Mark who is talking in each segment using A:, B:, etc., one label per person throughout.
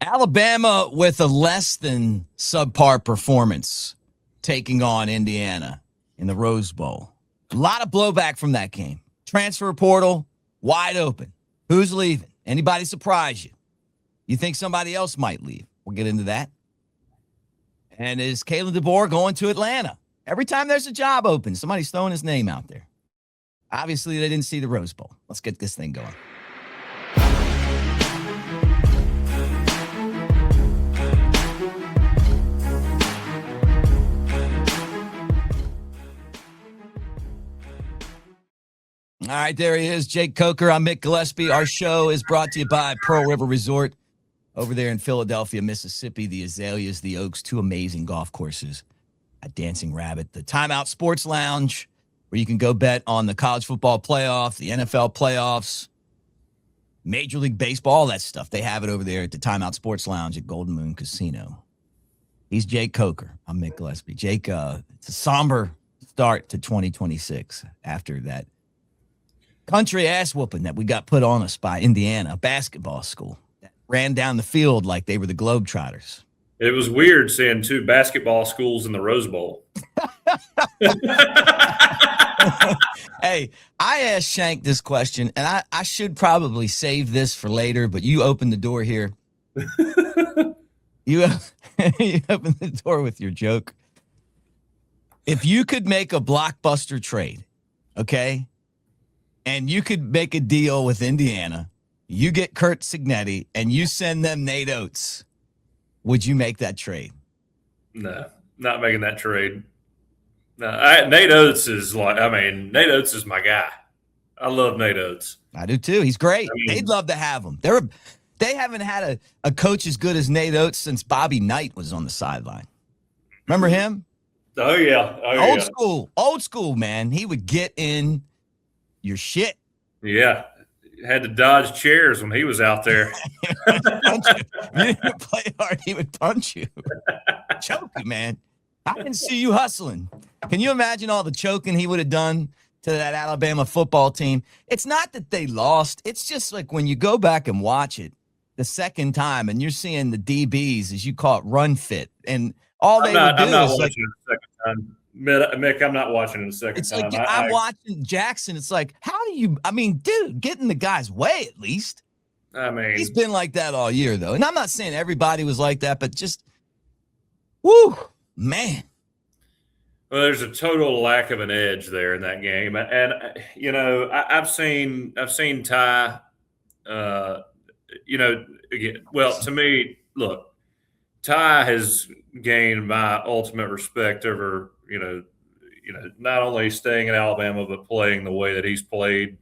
A: Alabama with a less than subpar performance taking on Indiana in the Rose Bowl. A lot of blowback from that game. Transfer portal, wide open. Who's leaving? Anybody surprise you? You think somebody else might leave? We'll get into that. And is Kalin DeBoer going to Atlanta? Every time there's a job open, somebody's throwing his name out there. Obviously, they didn't see the Rose Bowl. Let's get this thing going. All right, there he is, Jake Coker. I'm Mick Gillespie. Our show is brought to you by Pearl River Resort over there in Philadelphia, Mississippi. The Azaleas, the Oaks, two amazing golf courses at Dancing Rabbit. The Timeout Sports Lounge, where you can go bet on the college football playoff, the NFL playoffs, Major League Baseball, all that stuff. They have it over there at the Timeout Sports Lounge at Golden Moon Casino. He's Jake Coker. I'm Mick Gillespie. Jake, it's a somber start to 2026 after that country ass whooping that we got put on us by Indiana, a basketball school that ran down the field like they were the Globetrotters.
B: It was weird seeing two basketball schools in the Rose Bowl.
A: Hey, I asked Shank this question, and I should probably save this for later, but you opened the door here. You opened the door with your joke. If you could make a blockbuster trade, okay, and you could make a deal with Indiana, you get Kurt Signetti, and you send them Nate Oates, would you make that trade?
B: No, not making that trade. No, Nate Oates is Nate Oates is my guy. I love Nate Oates.
A: I do too. He's great. They'd love to have him. They haven't had a coach as good as Nate Oates since Bobby Knight was on the sideline. Remember him?
B: Oh, yeah.
A: Old school, man. He would get in your shit.
B: Yeah. Had to dodge chairs when he was out there.
A: If you didn't play hard, he would punch you. Choke you, man. I can see you hustling. Can you imagine all the choking he would have done to that Alabama football team? It's not that they lost. It's just like when you go back and watch it the second time and you're seeing the DBs, as you call it, run fit. And all they would do is like,
B: the second time. Mick, I'm not watching it the second time.
A: It's like I'm watching Jackson. It's like, dude, get in the guy's way at least. He's been like that all year, though. And I'm not saying everybody was like that, but just, whoo, man.
B: Well, there's a total lack of an edge there in that game. And you know, I've seen Ty, again, well, to me, look, Ty has gained my ultimate respect over, not only staying in Alabama, but playing the way that he's played.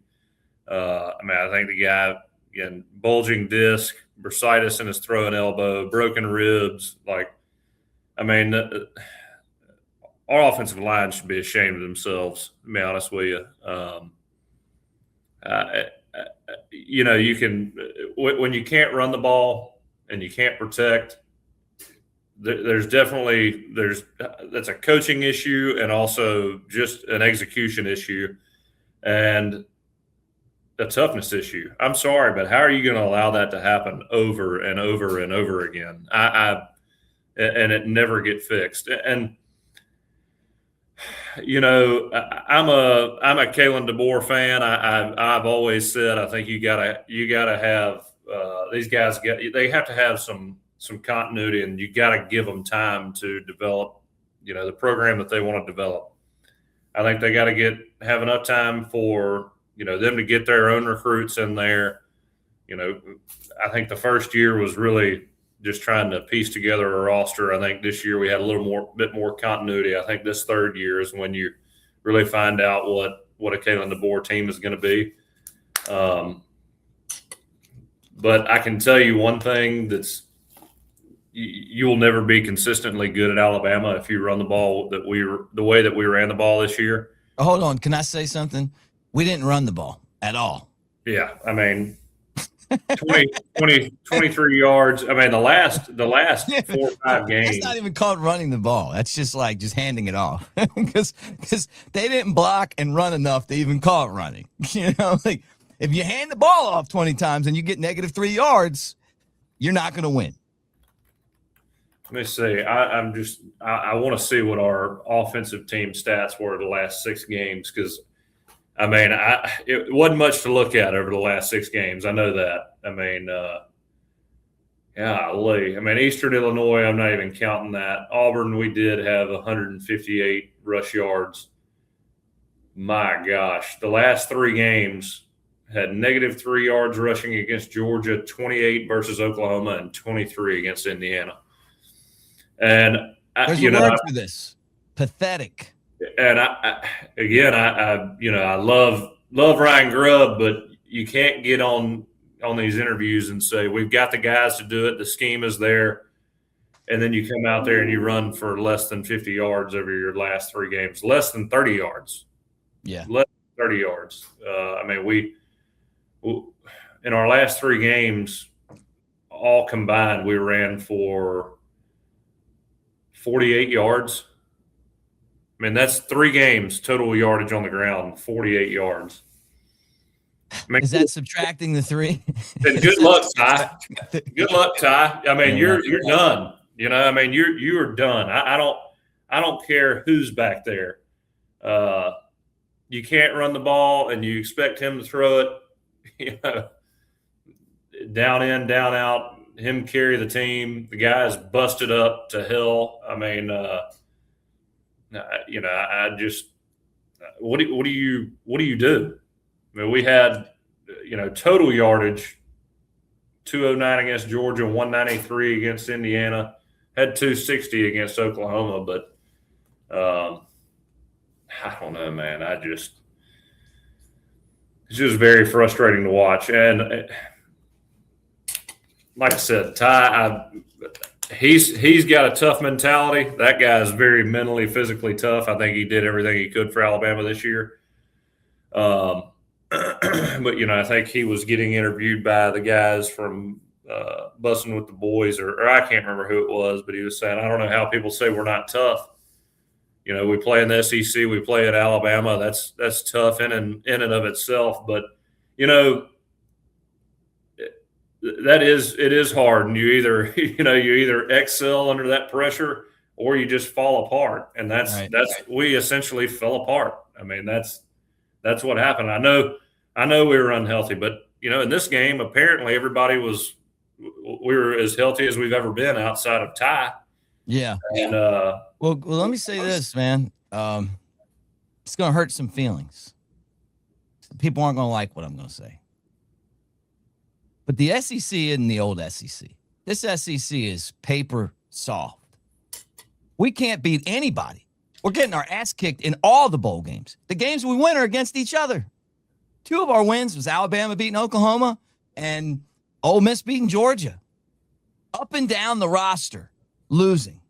B: I think the guy, again, bulging disc, bursitis in his throw and elbow, broken ribs. Our offensive line should be ashamed of themselves, to be honest with you. You can, when you can't run the ball and you can't protect, that's a coaching issue and also just an execution issue and a toughness issue. I'm sorry, but how are you going to allow that to happen over and over and over again? And it never get fixed. And I'm a Kalin DeBoer fan. I've always said I think you gotta have these guys they have to have some continuity, and you got to give them time to develop, the program that they want to develop. I think they got to have enough time for, them to get their own recruits in there. I think the first year was really just trying to piece together a roster. I think this year we had a bit more continuity. I think this third year is when you really find out what a Kalin DeBoer team is going to be. But I can tell you one thing you will never be consistently good at Alabama if you run the ball the way that we ran the ball this year.
A: Hold on. Can I say something? We didn't run the ball at all.
B: Yeah. 23 yards. The last 4 or 5 games.
A: It's not even called running the ball. That's just handing it off because they didn't block and run enough to even call it running. If you hand the ball off 20 times and you get -3 yards, you're not going to win.
B: Let me see. I want to see what our offensive team stats were the last 6 games because, I mean, it wasn't much to look at over the last 6 games. I know that. I mean, golly. I mean, Eastern Illinois, I'm not even counting that. Auburn, we did have 158 rush yards. My gosh. The last 3 games had -3 yards rushing against Georgia, 28 versus Oklahoma, and 23 against Indiana. And
A: there's a word for this: pathetic.
B: And I love Ryan Grubb, but you can't get on these interviews and say we've got the guys to do it. The scheme is there, and then you come out there and you run for less than 50 yards over your last 3 games, less than 30 yards.
A: Yeah,
B: less than 30 yards. I mean, we in our last 3 games, all combined, we ran for 48 yards. I mean, that's 3 games total yardage on the ground, 48 yards.
A: I mean, is that subtracting the 3?
B: And good luck, Ty. Good luck, Ty. I mean, you're done. You know, I mean, you are done. I don't care who's back there. You can't run the ball, and you expect him to throw it. You know, down in, down out. Him carry the team. The guy's busted up to hell. I mean, I just what do you do? I mean, we had total yardage 209 against Georgia, 193 against Indiana, had 260 against Oklahoma, but I don't know, man. It's just very frustrating to watch. And like I said, Ty, he's got a tough mentality. That guy is very mentally, physically tough. I think he did everything he could for Alabama this year. But, I think he was getting interviewed by the guys from Bussin' with the Boys, or I can't remember who it was, but he was saying, I don't know how people say we're not tough. You know, we play in the SEC, we play at Alabama. That's tough in and of itself. But, it is hard, and you either excel under that pressure or you just fall apart, and we essentially fell apart. I mean, that's what happened. I know we were unhealthy, but in this game, apparently we were as healthy as we've ever been outside of Ty.
A: Yeah.
B: And
A: well, let me say this, man. It's gonna hurt some feelings. People aren't gonna like what I'm gonna say. But the SEC isn't the old SEC. This SEC is paper soft. We can't beat anybody. We're getting our ass kicked in all the bowl games. The games we win are against each other. 2 of our wins was Alabama beating Oklahoma and Ole Miss beating Georgia. Up and down the roster, losing.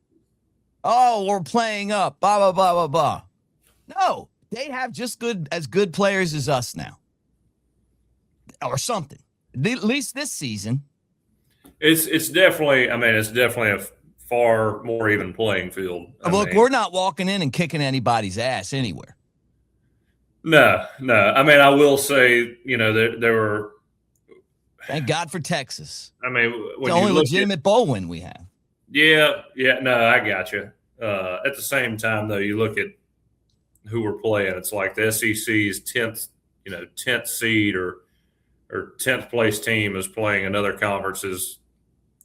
A: Oh, we're playing up, blah, blah, blah, blah, blah. No, they have just as good players as us now. Or something. At least this season.
B: It's definitely a far more even playing field.
A: Look, we're not walking in and kicking anybody's ass anywhere.
B: No. I mean, I will say, there were.
A: Thank God for Texas.
B: I mean,
A: it's the only legitimate bowl win we have.
B: Yeah. No, I got you. At the same time, though, you look at who we're playing. It's like the SEC's 10th seed or 10th place team is playing another conference's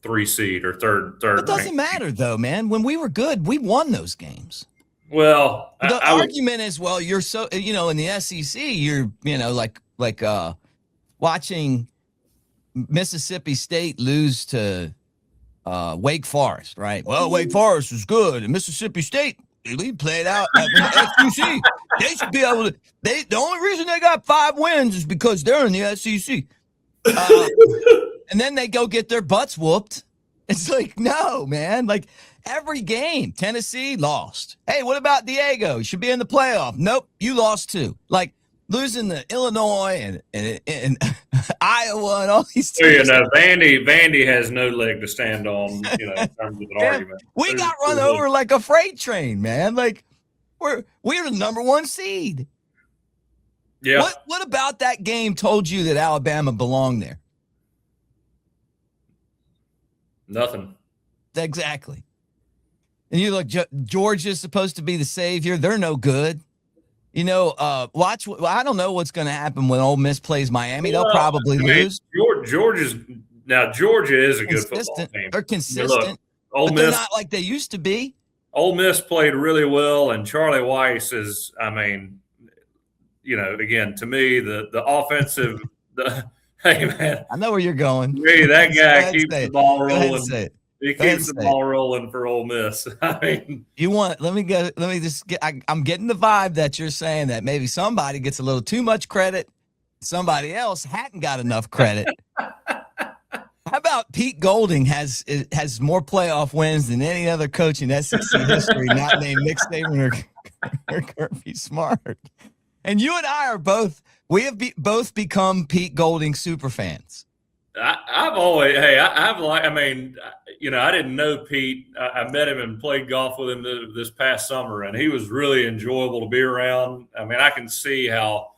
B: 3 seed or third.
A: It doesn't matter though, man. When we were good, we won those games.
B: Well,
A: the argument is, well, you're so in the SEC, you're like watching Mississippi State lose to Wake Forest, right? Well, Wake Forest was good, and Mississippi State they played out in the SEC. They should be able to. The only reason they got 5 wins is because they're in the SEC. And then they go get their butts whooped. It's like, no, man. Like every game, Tennessee lost. Hey, what about Diego? You should be in the playoff. Nope, you lost too. Like losing to Illinois and Iowa and all these teams.
B: Vandy has no leg to stand on, in terms of an argument.
A: We got run over like a freight train, man. Like we're the number 1 seed.
B: Yeah.
A: What about that game told you that Alabama belonged there?
B: Nothing.
A: Exactly. And you look, Georgia's supposed to be the savior. They're no good. You know, watch. I don't know what's going to happen when Ole Miss plays Miami. They'll probably lose.
B: Georgia is a good football team.
A: They're consistent,
B: look,
A: but they're not like they used to be.
B: Ole Miss played really well, and Charlie Weiss is, I mean, you know, again, to me, the offensive, hey, man.
A: I know where you're going.
B: Hey, that guy keeps the ball rolling. He keeps the ball
A: it.
B: rolling for Ole Miss. I mean,
A: I'm getting the vibe that you're saying that maybe somebody gets a little too much credit. Somebody else hadn't got enough credit. How about Pete Golding has more playoff wins than any other coach in SEC history, not named Nick Saban or Kirby Smart. And you and I are both both become Pete Golding super fans.
B: I didn't know Pete. I met him and played golf with him this past summer, and he was really enjoyable to be around. I mean, I can see how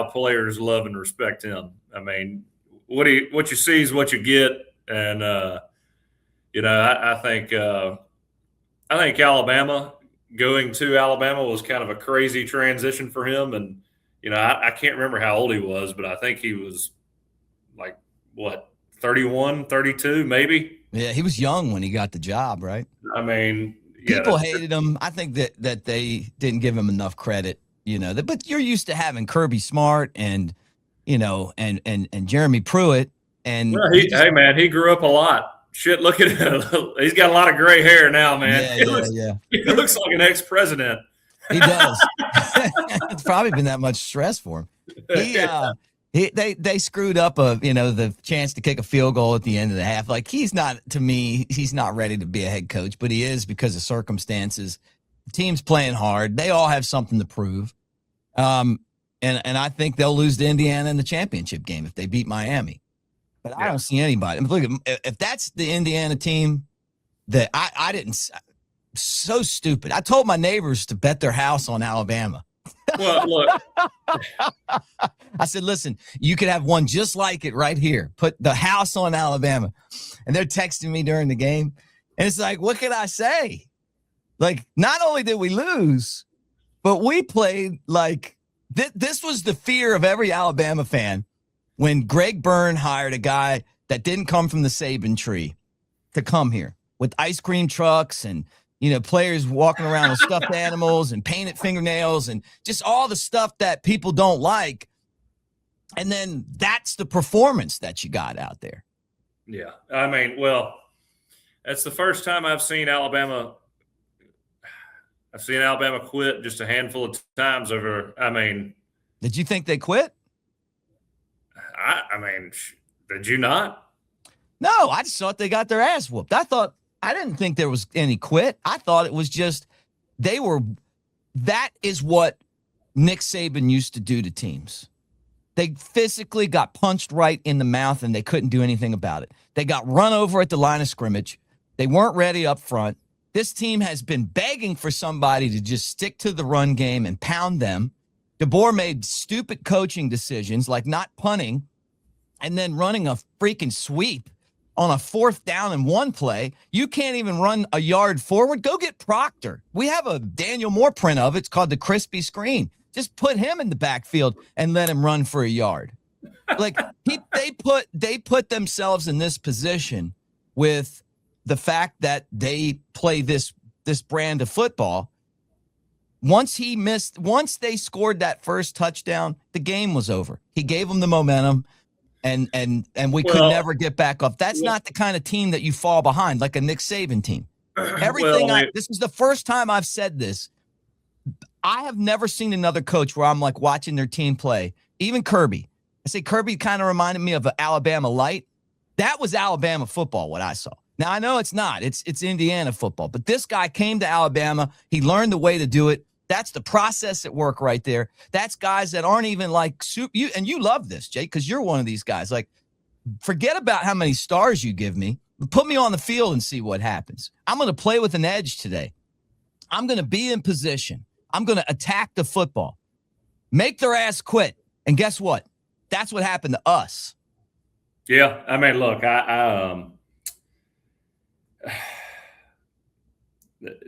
B: players love and respect him. I mean, what you see is what you get, and I think Alabama, going to Alabama was kind of a crazy transition for him, and I can't remember how old he was, but I think he was like, what, 31, 32, maybe?
A: Yeah, he was young when he got the job, right?
B: I mean,
A: people hated him. I think that they didn't give him enough credit, but you're used to having Kirby Smart and Jeremy Pruitt. And
B: he grew up a lot. Shit, look at him. He's got a lot of gray hair now, man. He looks like an ex-president.
A: He does. It's probably been that much stress for him. They screwed up the chance to kick a field goal at the end of the half. Like, he's not ready to be a head coach, but he is because of circumstances. The team's playing hard. They all have something to prove. And I think they'll lose to Indiana in the championship game if they beat Miami. But I don't see anybody. Look, if that's the Indiana team that I didn't – so stupid. I told my neighbors to bet their house on Alabama.
B: Well, look.
A: I said, listen, you could have one just like it right here. Put the house on Alabama. And they're texting me during the game. And it's like, what can I say? Like, not only did we lose, but we played like this was the fear of every Alabama fan when Greg Byrne hired a guy that didn't come from the Saban tree to come here with ice cream trucks and players walking around with stuffed animals and painted fingernails and just all the stuff that people don't like. And then that's the performance that you got out there.
B: Yeah. I mean, well, that's the first time I've seen Alabama quit just a handful of times over. I mean,
A: did you think they quit?
B: I mean, did you not?
A: No, I just thought they got their ass whooped. I didn't think there was any quit. I thought it was just that is what Nick Saban used to do to teams. They physically got punched right in the mouth and they couldn't do anything about it. They got run over at the line of scrimmage. They weren't ready up front. This team has been begging for somebody to just stick to the run game and pound them. DeBoer made stupid coaching decisions like not punting and then running a freaking sweep on a 4th down and 1 play. You can't even run a yard forward. Go get Proctor. We have a Daniel Moore print of it. It's called the crispy screen. Just put him in the backfield and let him run for a yard. Like they put themselves in this position with the fact that they play this brand of football. Once they scored that first touchdown, the game was over. He gave them the momentum. And we could never get back up. That's not the kind of team that you fall behind, like a Nick Saban team. This is the first time I've said this. I have never seen another coach where I'm like watching their team play. Even Kirby. I say Kirby kind of reminded me of an Alabama light. That was Alabama football, what I saw. Now, I know it's not. It's Indiana football. But this guy came to Alabama. He learned the way to do it. That's the process at work right there. That's guys that aren't even like you. And you love this, Jake, because you're one of these guys. Like, forget about how many stars you give me. Put me on the field and see what happens. I'm going to play with an edge today. I'm going to be in position. I'm going to attack the football. Make their ass quit. And guess what? That's what happened to us.
B: Yeah. I mean, look,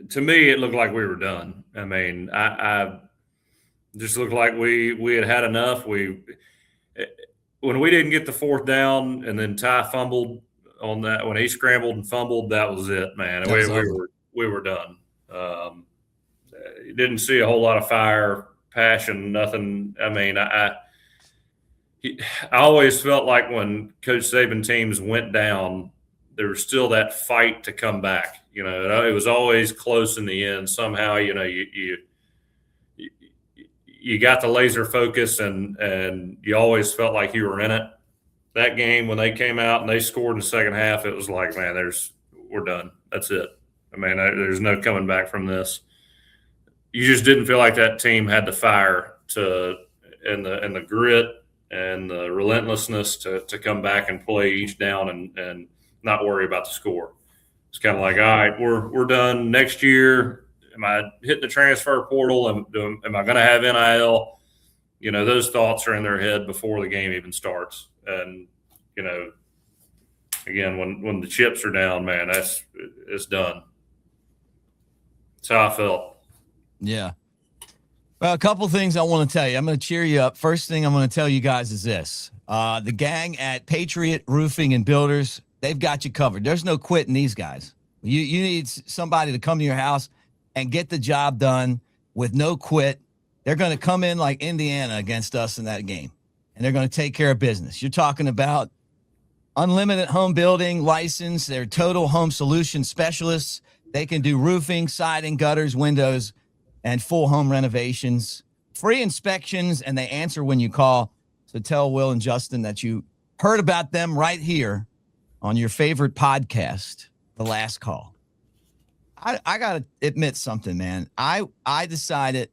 B: to me, it looked like we were done. I mean, I just looked like we had enough. When we didn't get the fourth down, and then Ty fumbled on that, when he scrambled and fumbled, that was it, man. And we were done. Didn't see a whole lot of fire, passion, nothing. I mean, I always felt like when Coach Saban teams went down, there was still that fight to come back. It was always close in the end. Somehow, you got the laser focus, and you always felt like you were in it. That game, when they came out and they scored in the second half, it was like, man, we're done. That's it. I mean, there's no coming back from this. You just didn't feel like that team had the fire and the grit and the relentlessness to come back and play each down and not worry about the score. It's kind of like, all right, we're done. Next year, am I hitting the transfer portal? Am I going to have NIL? Those thoughts are in their head before the game even starts. And, again, when the chips are down, man, it's done. That's how I felt.
A: Yeah. Well, a couple things I want to tell you. I'm going to cheer you up. First thing I'm going to tell you guys is this. The gang at Patriot Roofing and Builders, they've got you covered. There's no quitting these guys. You need somebody to come to your house and get the job done with no quit. They're going to come in like Indiana against us in that game, and they're going to take care of business. You're talking about unlimited home building license. They're total home solution specialists. They can do roofing, siding, gutters, windows, and full home renovations, free inspections, and they answer when you call. So tell Will and Justin that you heard about them right here on your favorite podcast, The Last Call. I got to admit something, man. I decided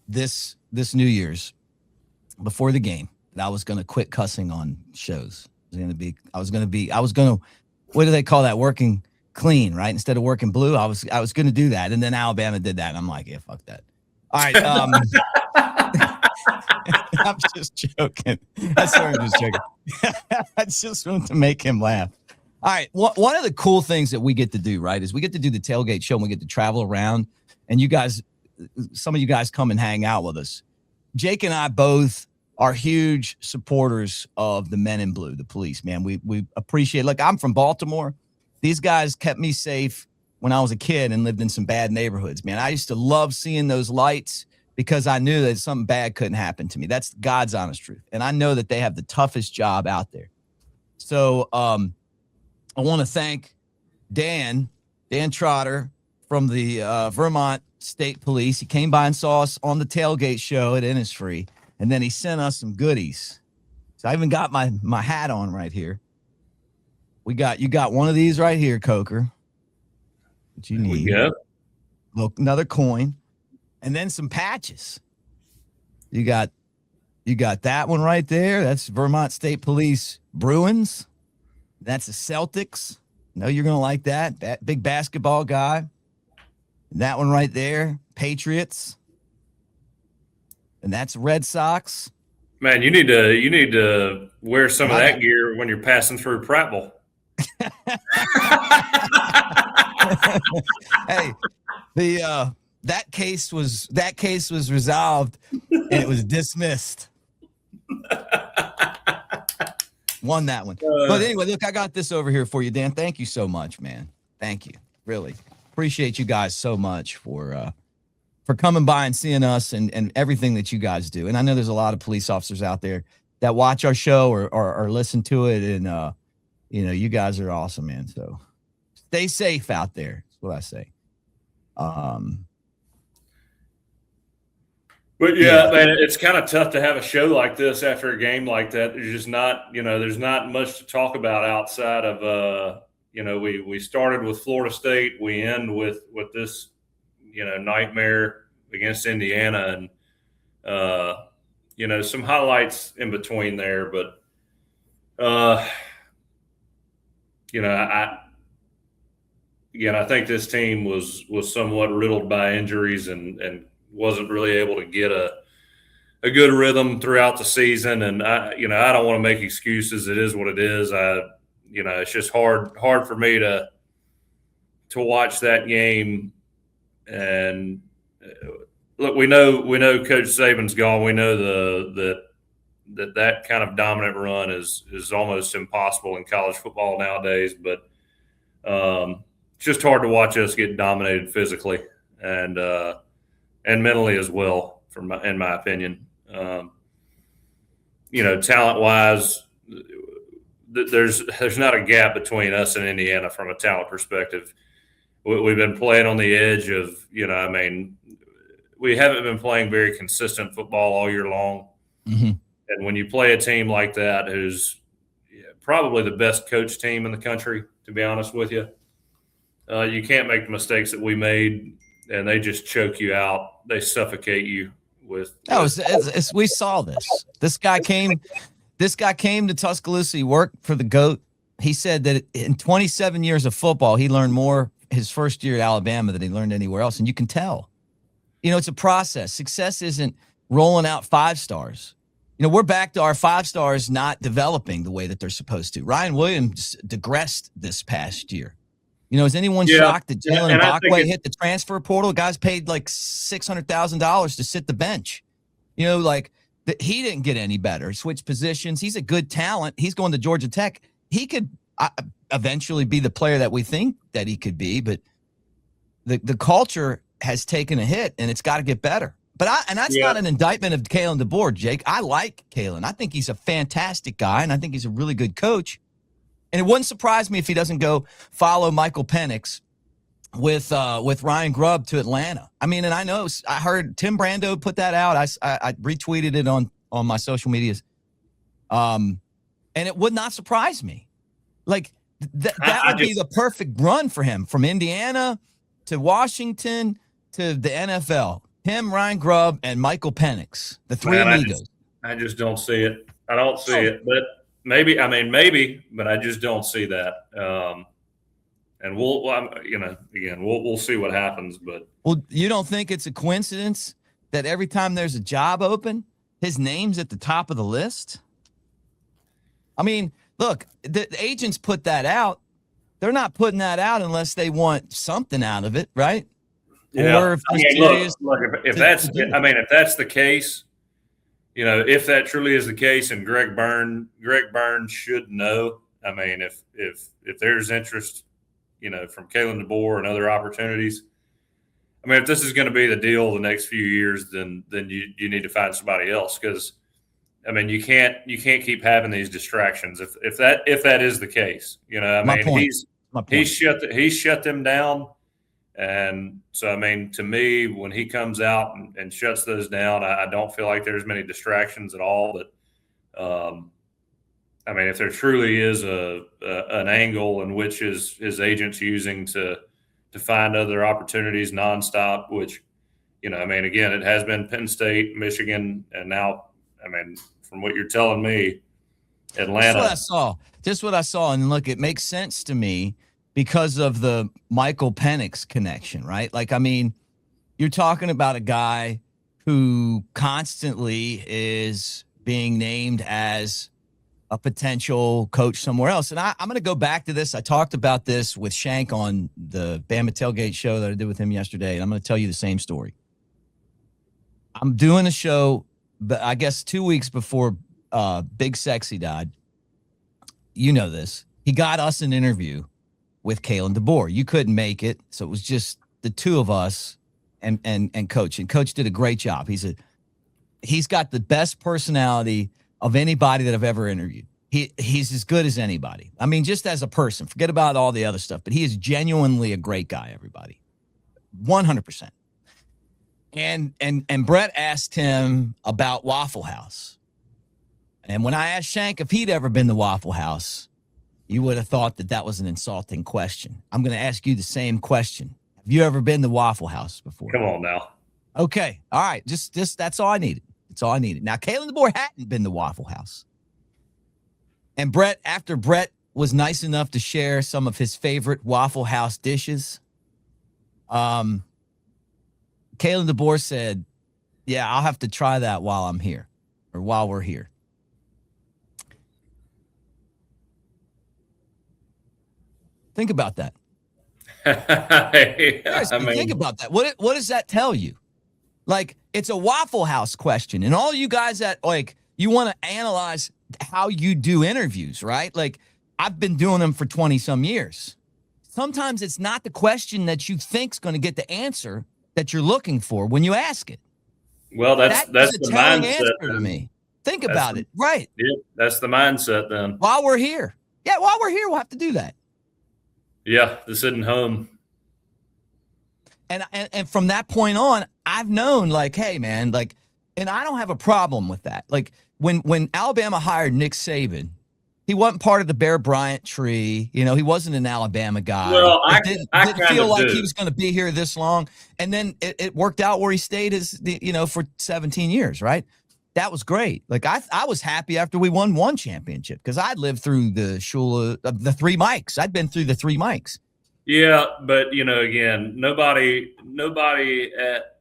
A: this New Year's before the game that I was going to quit cussing on shows. I was going to, what do they call that? Working clean, right? Instead of working blue, I was going to do that. And then Alabama did that. And I'm like, yeah, fuck that. All right. I'm just joking. I'm just joking. I just want to make him laugh. All right. One of the cool things that we get to do, right, is we get to do the tailgate show and we get to travel around, and some of you guys come and hang out with us. Jake and I both are huge supporters of the men in blue, the police, man. We appreciate, look, I'm from Baltimore. These guys kept me safe when I was a kid and lived in some bad neighborhoods, man. I used to love seeing those lights because I knew that something bad couldn't happen to me. That's God's honest truth. And I know that they have the toughest job out there. So I want to thank Dan Trotter from the Vermont State Police. He came by and saw us on the tailgate show at Innisfree, and then he sent us some goodies. So I even got my hat on right here. You got one of these right here, Coker. What you need? Yeah. Look, another coin, and then some patches. You got that one right there. That's Vermont State Police Bruins. That's the Celtics. No, you're gonna like that. Big basketball guy. And that one right there, Patriots. And that's Red Sox.
B: Man, you need to wear some of that gear when you're passing through Prattville.
A: Hey, that case was resolved and it was dismissed. Won that one. But anyway, look, I got this over here for you, Dan. Thank you so much, man. Thank you. Really appreciate you guys so much for coming by and seeing us and everything that you guys do. And I know there's a lot of police officers out there that watch our show or listen to it. And, you guys are awesome, man. So stay safe out there. That's what I say.
B: But yeah, man, it's kind of tough to have a show like this after a game like that. There's just not, there's not much to talk about outside of, we started with Florida State. We end with this, nightmare against Indiana and, some highlights in between there. But, I think this team was somewhat riddled by injuries and wasn't really able to get a good rhythm throughout the season. And I don't want to make excuses. It is what it is. It's just hard for me to watch that game And look, we know Coach Saban's gone. We know that kind of dominant run is almost impossible in college football nowadays. But it's just hard to watch us get dominated physically and mentally as well, in my opinion. Talent wise, there's not a gap between us and Indiana from a talent perspective. We've been playing on the edge of, we haven't been playing very consistent football all year long.
A: Mm-hmm.
B: And when you play a team like that, who's probably the best coach team in the country, to be honest with you, you can't make the mistakes that we made, and they just choke you out. They suffocate you with.
A: We saw this. This guy came to Tuscaloosa. He worked for the GOAT. He said that in 27 years of football, he learned more his first year at Alabama than he learned anywhere else. And you can tell. It's a process. Success isn't rolling out 5 stars. We're back to our 5 stars not developing the way that they're supposed to. Ryan Williams digressed this past year. Is anyone shocked that Jalen Milroe hit the transfer portal? Guys paid like $600,000 to sit the bench. He didn't get any better. Switch positions. He's a good talent. He's going to Georgia Tech. He could eventually be the player that we think that he could be, but the culture has taken a hit, and it's got to get better. But that's not an indictment of Kalin DeBoer, Jake. I like Kalin. I think he's a fantastic guy, and I think he's a really good coach. And it wouldn't surprise me if he doesn't go follow Michael Penix with Ryan Grubb to Atlanta. I heard Tim Brando put that out. I retweeted it on my social medias. And it would not surprise me. Like that would be the perfect run for him, from Indiana to Washington to the NFL. Him, Ryan Grubb, and Michael Penix, the 3 amigos.
B: I just don't see it. I don't see it. But maybe, but I just don't see that. And we'll see what happens. But
A: you don't think it's a coincidence that every time there's a job open, his name's at the top of the list? Look, the agents put that out. They're not putting that out unless they want something out of it, right?
B: Yeah.
A: Or
B: if that's the case, if that truly is the case, and Greg Burns should know. If there's interest, from Kalin DeBoer and other opportunities. If this is going to be the deal the next few years, then you need to find somebody else, because you can't keep having these distractions if that is the case. He's shut them down. And so, to me, when he comes out and shuts those down, I don't feel like there's many distractions at all. But, if there truly is an angle in which his agent's using to find other opportunities nonstop, which, again, it has been Penn State, Michigan, and now, from what you're telling me, Atlanta.
A: Just what I saw. And look, it makes sense to me, because of the Michael Penix connection, right? You're talking about a guy who constantly is being named as a potential coach somewhere else. And I'm going to go back to this. I talked about this with Shank on the Bama Tailgate show that I did with him yesterday, and I'm going to tell you the same story. I'm doing a show, I guess 2 weeks before Big Sexy died. You know this. He got us an interview with Kalin DeBoer. You couldn't make it, so it was just the two of us and Coach. And Coach did a great job. He's got the best personality of anybody that I've ever interviewed. He's as good as anybody. Just as a person. Forget about all the other stuff, but he is genuinely a great guy, everybody. 100%. And Brett asked him about Waffle House. And when I asked Shank if he'd ever been to Waffle House, you would have thought that was an insulting question. I'm going to ask you the same question. Have you ever been to Waffle House before?
B: Come on now.
A: Okay. All right. Just that's all I needed. That's all I needed. Now, Kalin DeBoer hadn't been to Waffle House. And after Brett was nice enough to share some of his favorite Waffle House dishes, Kalin DeBoer said, yeah, I'll have to try that while I'm here, or while we're here. Think about that. Seriously, think about that. What does that tell you? Like, it's a Waffle House question. And all you guys that, like, you want to analyze how you do interviews, right? Like, I've been doing them for 20-some years. Sometimes it's not the question that you think's going to get the answer that you're looking for when you ask it.
B: Well, that's
A: a
B: the
A: telling
B: mindset
A: answer to me. Think about it. Right.
B: Yeah, that's the mindset then.
A: While we're here. Yeah, while we're here, we'll have to do that.
B: Yeah, the sitting home.
A: And from that point on, I've known, like, hey, man, like, and I don't have a problem with that. Like, when Alabama hired Nick Saban, he wasn't part of the Bear Bryant tree. You know, he wasn't an Alabama guy.
B: Well, I
A: didn't
B: kind
A: feel
B: of
A: like
B: do.
A: he was going to be here this long. And then it worked out where he stayed for 17 years, right? That was great. Like, I was happy after we won one championship because I'd lived through the three mics. I'd been through the three mics.
B: Yeah, but again, nobody at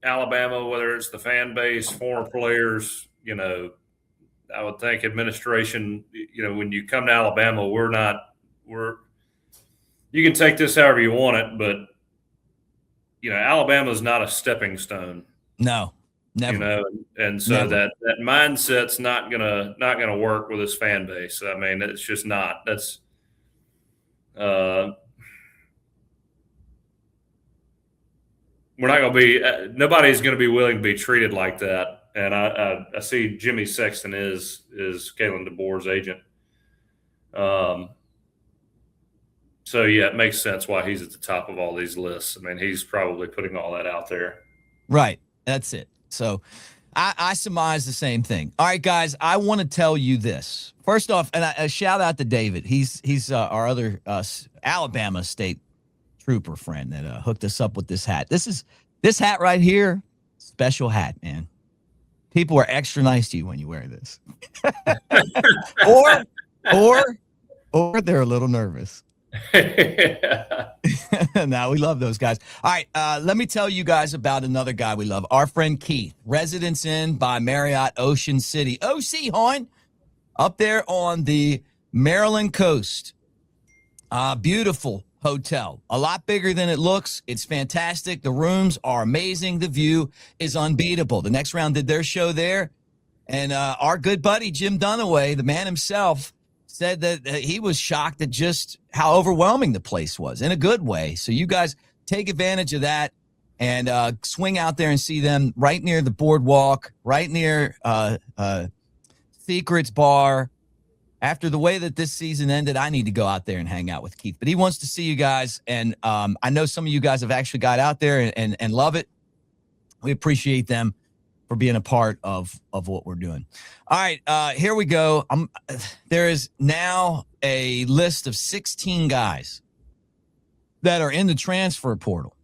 B: Alabama, whether it's the fan base, former players, I would think administration, when you come to Alabama, you can take this however you want it, but Alabama is not a stepping stone.
A: No, never.
B: And so
A: Never.
B: that mindset's not gonna work with this fan base. I mean, it's just not. That's we're not going to be nobody's going to be willing to be treated like that. And I see Jimmy Sexton is Kalin DeBoer's agent. So yeah, it makes sense why he's at the top of all these lists. I mean, he's probably putting all that out there.
A: Right. That's it. So I surmise the same thing. All right, guys, I want to tell you this. First off, and a shout out to David. He's our other Alabama State Trooper friend that hooked us up with this hat. This hat right here, special hat, man. People are extra nice to you when you wear this. or they're a little nervous. Now we love those guys. All right, let me tell you guys about another guy we love. Our friend Keith, Residence Inn by Marriott Ocean City. OC Horn, up there on the Maryland coast. Beautiful hotel, a lot bigger than it looks. It's fantastic. The rooms are amazing. The view is unbeatable. The Next Round did their show there, and our good buddy Jim Dunaway, the man himself, said that he was shocked at just how overwhelming the place was in a good way. So you guys take advantage of that and swing out there and see them right near the boardwalk, right near Secrets Bar. After the way that this season ended, I need to go out there and hang out with Keith. But he wants to see you guys, and I know some of you guys have actually got out there and love it. We appreciate them for being a part of what we're doing. All right, here we go. There is now a list of 16 guys that are in the transfer portal.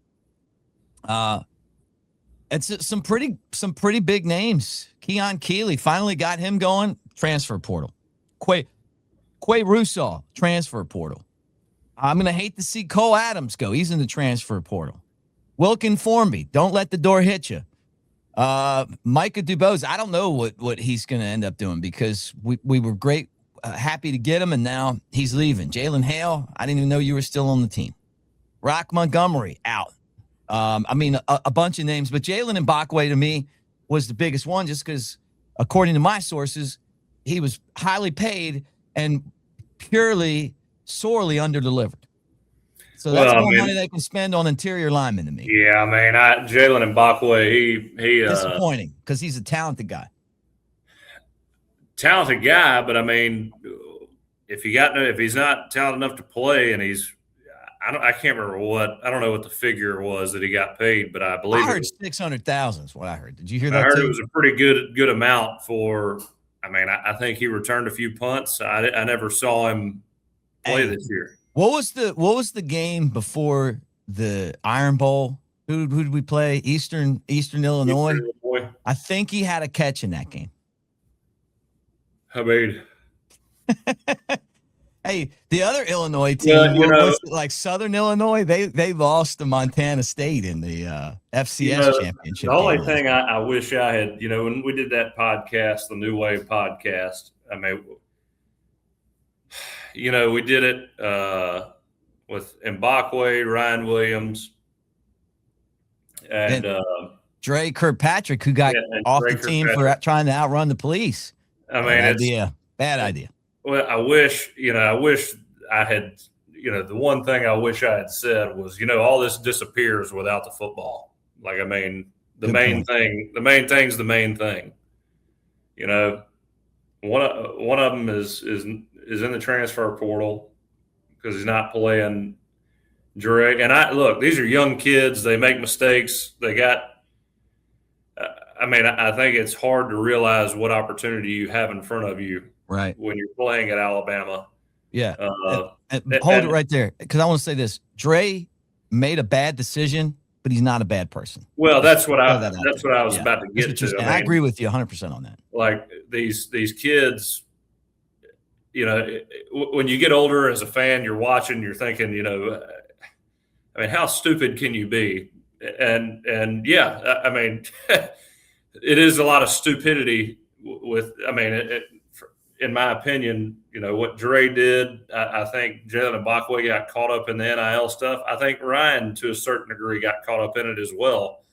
A: It's some pretty big names. Keon Keeley finally got him going. Transfer portal. Quay Russo, transfer portal. I'm going to hate to see Cole Adams go. He's in the transfer portal. Wilkin Formby, don't let the door hit you. Micah Dubose, I don't know what he's going to end up doing because we were great, happy to get him, and now he's leaving. Jalen Hale, I didn't even know you were still on the team. Rock Montgomery, out. I mean, a bunch of names, but Jalen Mbakwe to me was the biggest one just because, according to my sources, he was highly paid and sorely underdelivered. So that's more money they can spend on interior linemen to me.
B: Yeah, I mean, Jalen Mbakwe, he
A: disappointing because he's a talented guy.
B: Talented guy, but I mean, if he's not talented enough to play, and I can't remember I don't know what the figure was that he got paid, but I believe
A: I heard 600,000 is what I heard. Did you hear that?
B: I heard it was a pretty good amount for. I mean, I think he returned a few punts. I never saw him play this year.
A: What was the game before the Iron Bowl? Who did we play? Eastern Illinois. I think he had a catch in that game.
B: I mean,
A: hey, the other Illinois team, like Southern Illinois, they lost to Montana State in the FCS championship.
B: The only thing I wish I had, when we did that podcast, the New Wave podcast, I mean, we did it with Mbakwe, Ryan Williams, and
A: Dre Kirkpatrick, who got off the team for trying to outrun the police.
B: I mean,
A: bad idea.
B: Well, I wish I had, the one thing I wish I had said was, all this disappears without the football. Like, I mean, the main thing's the main thing. One of them is in the transfer portal because he's not playing Dre. And look, these are young kids. They make mistakes. They got. I think it's hard to realize what opportunity you have in front of you,
A: right,
B: when you're playing at Alabama.
A: Yeah, hold it right there, because I want to say this: Dre made a bad decision, but he's not a bad person.
B: Well, that's what I was about to get to.
A: I agree with you 100% on that.
B: Like these kids, when you get older as a fan, you're watching, you're thinking, how stupid can you be? And yeah, it is a lot of stupidity with. In my opinion, what Dre did, I think Jalen Mbakwe got caught up in the NIL stuff. I think Ryan, to a certain degree, got caught up in it as well.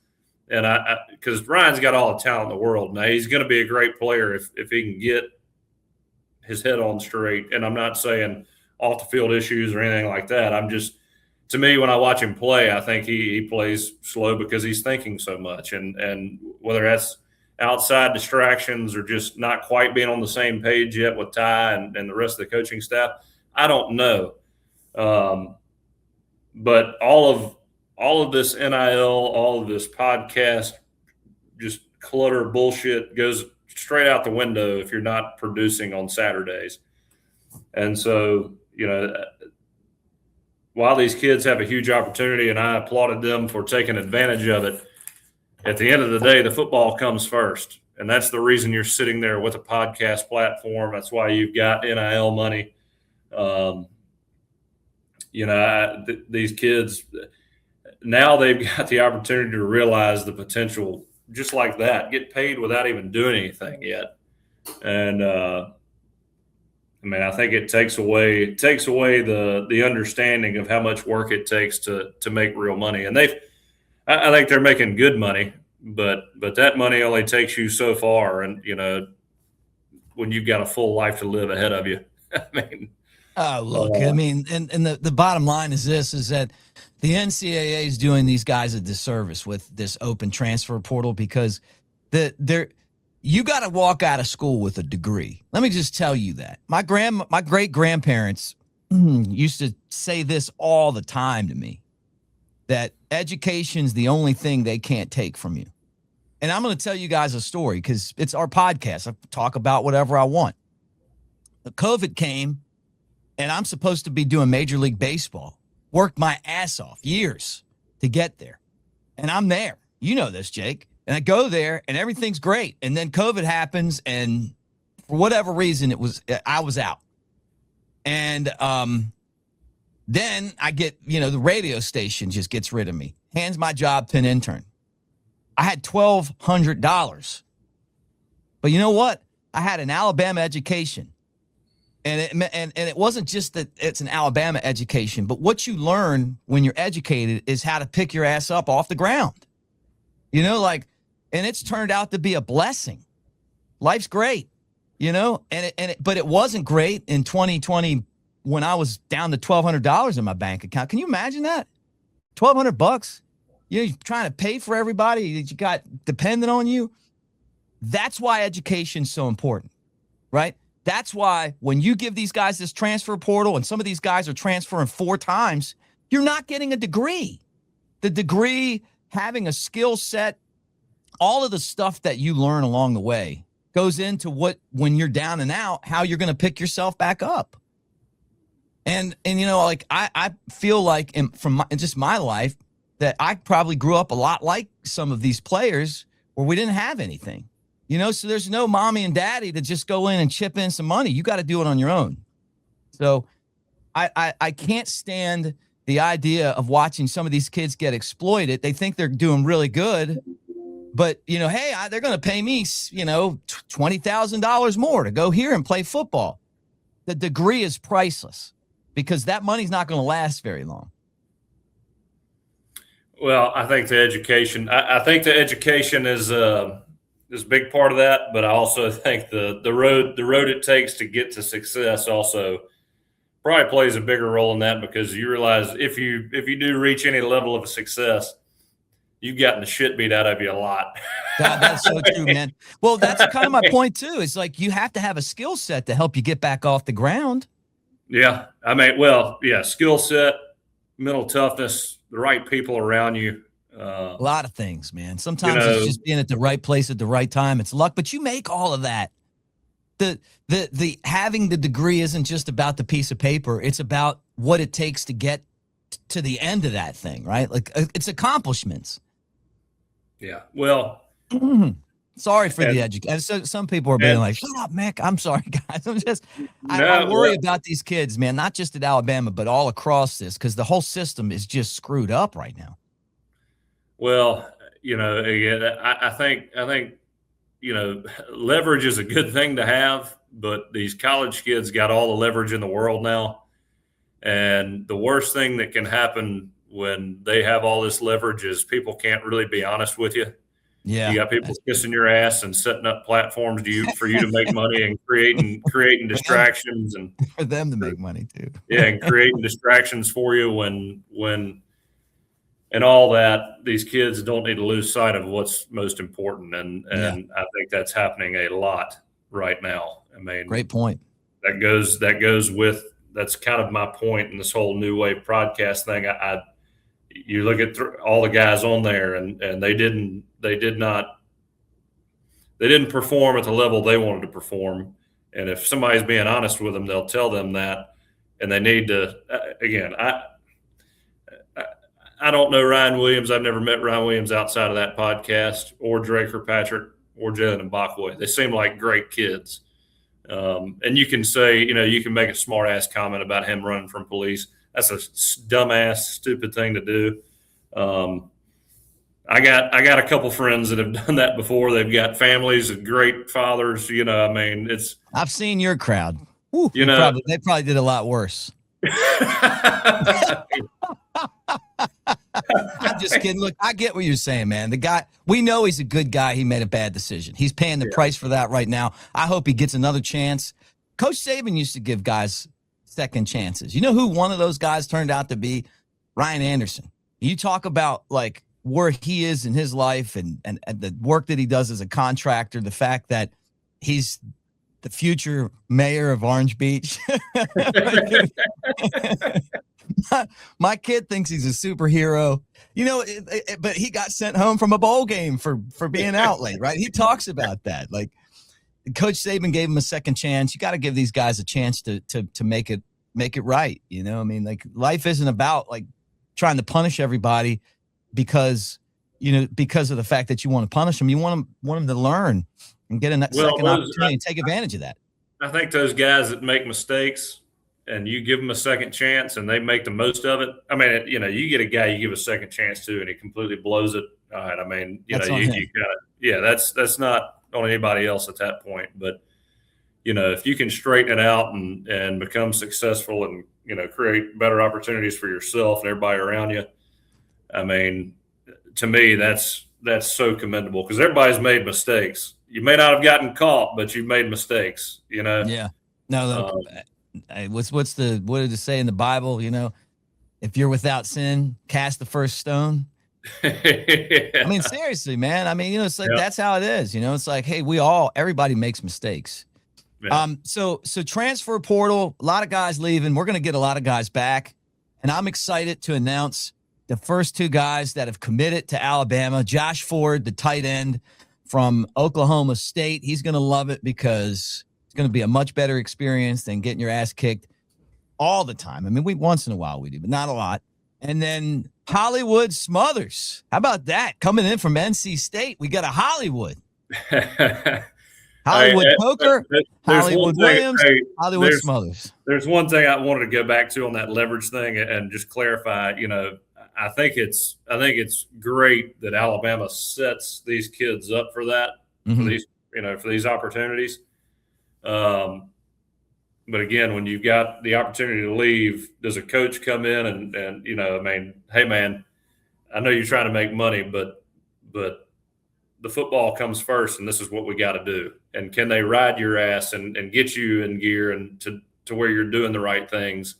B: And because Ryan's got all the talent in the world. Now, he's going to be a great player if he can get his head on straight. And I'm not saying off the field issues or anything like that. I'm just, to me, when I watch him play, I think he plays slow because he's thinking so much. And whether that's outside distractions or just not quite being on the same page yet with Ty and the rest of the coaching staff, I don't know. But all of this NIL, all of this podcast, just clutter bullshit goes straight out the window if you're not producing on Saturdays. And so, while these kids have a huge opportunity and I applauded them for taking advantage of it, at the end of the day, the football comes first. And that's the reason you're sitting there with a podcast platform. That's why you've got NIL money. These kids, now they've got the opportunity to realize the potential just like that, get paid without even doing anything yet. And, I think it takes away the understanding of how much work it takes to make real money. And I think they're making good money, but that money only takes you so far. And, when you've got a full life to live ahead of you, and the bottom line is that the NCAA is doing these guys a disservice with this open transfer portal, because you got to walk out of school with a degree. Let me just tell you that. My great grandparents used to say this all the time to me, that education's the only thing they can't take from you. And I'm going to tell you guys a story because it's our podcast. I talk about whatever I want. The COVID came and I'm supposed to be doing Major League Baseball. Worked my ass off years to get there. And I'm there. You know this, Jake. And I go there and everything's great. And then COVID happens, and for whatever reason, I was out. And then I get, the radio station just gets rid of me, hands my job to an intern. I had $1,200. But you know what? I had an Alabama education. And it wasn't just that it's an Alabama education, but what you learn when you're educated is how to pick your ass up off the ground. And it's turned out to be a blessing. Life's great, but it wasn't great in 2020 when I was down to $1,200 in my bank account. Can you imagine that? $1,200? You're trying to pay for everybody that you got dependent on you. That's why education's so important, right? That's why when you give these guys this transfer portal and some of these guys are transferring 4 times, you're not getting a degree. The degree, having a skill set, all of the stuff that you learn along the way goes into when you're down and out, how you're going to pick yourself back up. And I feel like from just my life that I probably grew up a lot like some of these players where we didn't have anything. So there's no mommy and daddy to just go in and chip in some money. You got to do it on your own. So I can't stand the idea of watching some of these kids get exploited. They think they're doing really good, but hey, they're going to pay me, $20,000 more to go here and play football. The degree is priceless,
A: because that money's not going to last very long.
B: Well, I think the education. I think the education is a big part of that, but I also think the road it takes to get to success also probably plays a bigger role in that, because you realize if you do reach any level of success, you've gotten the shit beat out of you a lot.
A: That's so true, man. Well, that's kind of my point too. It's like you have to have a skill set to help you get back off the ground.
B: Yeah, I mean, well, yeah, skill set, mental toughness, the right people around you.
A: A lot of things, man. Sometimes it's just being at the right place at the right time. It's luck, but you make all of that. The having the degree isn't just about the piece of paper. It's about what it takes to get to the end of that thing, right? Like it's accomplishments.
B: Yeah. Well,
A: sorry for the education. So some people are being like, "Shut up, Mick." I'm sorry, guys. I worry about these kids, man. Not just at Alabama, but all across this, because the whole system is just screwed up right now.
B: Well, again, I think leverage is a good thing to have, but these college kids got all the leverage in the world now, and the worst thing that can happen when they have all this leverage is people can't really be honest with you.
A: Yeah,
B: you got people kissing your ass and setting up platforms for you to make money and creating distractions and
A: for them to make money too.
B: Yeah, and creating distractions for you when and all that. These kids don't need to lose sight of what's most important, and I think that's happening a lot right now. I mean,
A: great point.
B: That goes with that's kind of my point in this whole New Wave podcast thing. You look at all the guys on there, and they didn't perform at the level they wanted to perform. And if somebody's being honest with them, they'll tell them that, and they need to. Again, I don't know Ryan Williams. I've never met Ryan Williams outside of that podcast, or Drake or Patrick or Jalen Milroe. They seem like great kids. And you can say, you can make a smart ass comment about him running from police. That's a dumbass, stupid thing to do. I got a couple friends that have done that before. They've got families and great fathers. I mean,
A: I've seen your crowd. Woo, they probably did a lot worse. I'm just kidding. Look, I get what you're saying, man. The guy, we know he's a good guy. He made a bad decision. He's paying the price for that right now. I hope he gets another chance. Coach Saban used to give guys second chances. You know who one of those guys turned out to be? Ryan Anderson. You talk about like where he is in his life and the work that he does as a contractor, the fact that he's the future mayor of Orange Beach. My kid thinks he's a superhero, but he got sent home from a bowl game for being out late, right? He talks about that. Like Coach Saban gave him a second chance. You got to give these guys a chance to make it right. I mean, like life isn't about like trying to punish everybody because of the fact that you want to punish them. You want them to learn and get a second opportunity and take advantage of that.
B: I think those guys that make mistakes and you give them a second chance and they make the most of it. I mean, you get a guy you give a second chance to and he completely blows it. All right. I mean, that's not on anybody else at that point. But, if you can straighten it out and become successful and, create better opportunities for yourself and everybody around you, I mean, to me, that's so commendable because everybody's made mistakes. You may not have gotten caught, but you've made mistakes,
A: Yeah. No, what did it say in the Bible? If you're without sin, cast the first stone. I mean, seriously, man. I mean, it's like that's how it is. It's like, hey, everybody makes mistakes. Yeah. So transfer portal, a lot of guys leaving. We're going to get a lot of guys back, and I'm excited to announce the first two guys that have committed to Alabama. Josh Ford, the tight end from Oklahoma State. He's going to love it because it's going to be a much better experience than getting your ass kicked all the time. I mean, once in a while we do, but not a lot. And then Hollywood Smothers. How about that? Coming in from NC State, we got a Hollywood. Hollywood Coker, Hollywood Williams, Hollywood Smothers.
B: There's one thing I wanted to go back to on that leverage thing and just clarify. I think it's great that Alabama sets these kids up for that, for these opportunities. But again, when you've got the opportunity to leave, does a coach come in and hey man, I know you're trying to make money, but the football comes first, and this is what we got to do. And can they ride your ass and get you in gear and to where you're doing the right things,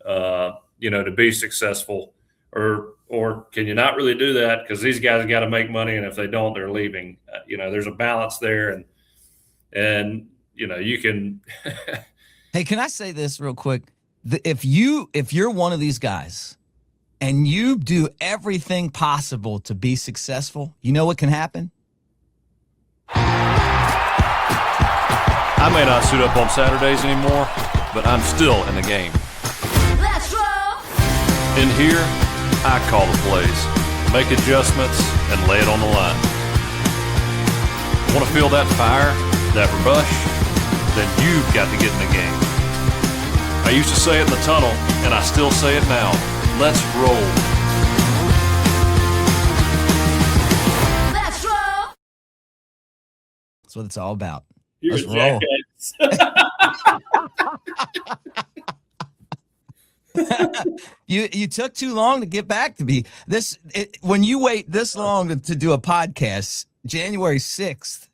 B: to be successful, or can you not really do that because these guys got to make money, and if they don't, they're leaving. There's a balance there, and you can.
A: Hey, can I say this real quick? If you're one of these guys and you do everything possible to be successful, you know what can happen?
C: I may not suit up on Saturdays anymore, but I'm still in the game.
D: Let's roll!
C: In here, I call the plays, make adjustments, and lay it on the line. Want to feel that fire, that rush? Then you've got to get in the game. I used to say it in the tunnel, and I still say it now. Let's roll.
D: Let's roll!
A: That's what it's all about.
B: You're
A: Let's roll. You took too long to get back to me. When you wait this long to do a podcast, January 6th,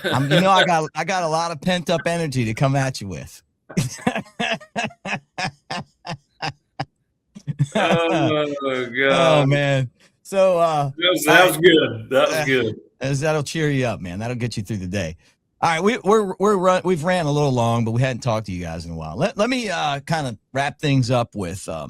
A: I got a lot of pent up energy to come at you with.
B: Oh God!
A: Oh man! So
B: that was good. That was good.
A: That'll cheer you up, man. That'll get you through the day. All right, we've ran a little long, but we hadn't talked to you guys in a while. Let me kind of wrap things up with a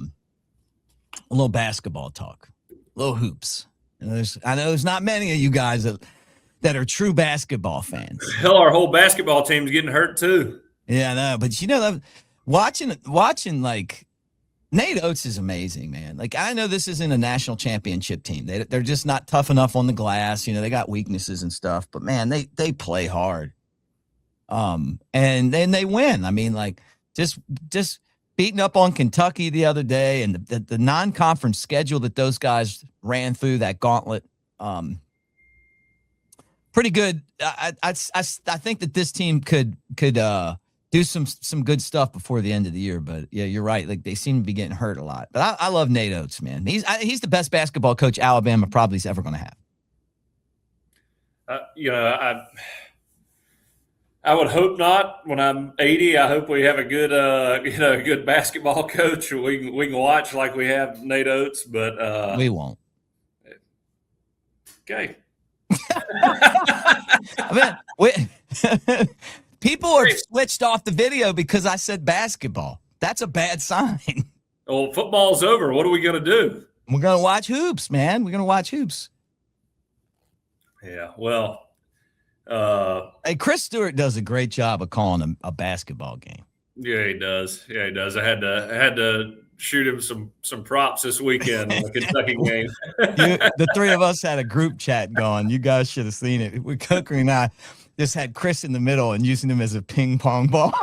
A: little basketball talk, a little hoops. And I know there's not many of you guys that are true basketball fans.
B: Hell, our whole basketball team's getting hurt too.
A: Yeah, I know, but watching like Nate Oates is amazing, man. Like, I know this isn't a national championship team. They're just not tough enough on the glass. They got weaknesses and stuff, but man, they play hard. And then they win. I mean, like just beating up on Kentucky the other day, and the non-conference schedule that those guys ran through, that gauntlet. Pretty good. I think that this team could do some good stuff before the end of the year, but yeah, you're right. Like, they seem to be getting hurt a lot. But I love Nate Oates, man. He's the best basketball coach Alabama probably is ever going to have.
B: I would hope not. When I'm 80, I hope we have a good, good basketball coach we can watch like we have Nate Oates. But
A: we won't.
B: Okay.
A: I mean, people are switched off the video because I said basketball. That's a bad sign.
B: Well, football's over. What are we going to do?
A: We're going to watch hoops, man. We're going to watch hoops.
B: Yeah, well.
A: Hey, Chris Stewart does a great job of calling a basketball game.
B: Yeah, he does. I had to shoot him some props this weekend in the Kentucky game.
A: The three of us had a group chat going. You guys should have seen it. Coker and I just had Chris in the middle and using him as a ping pong ball.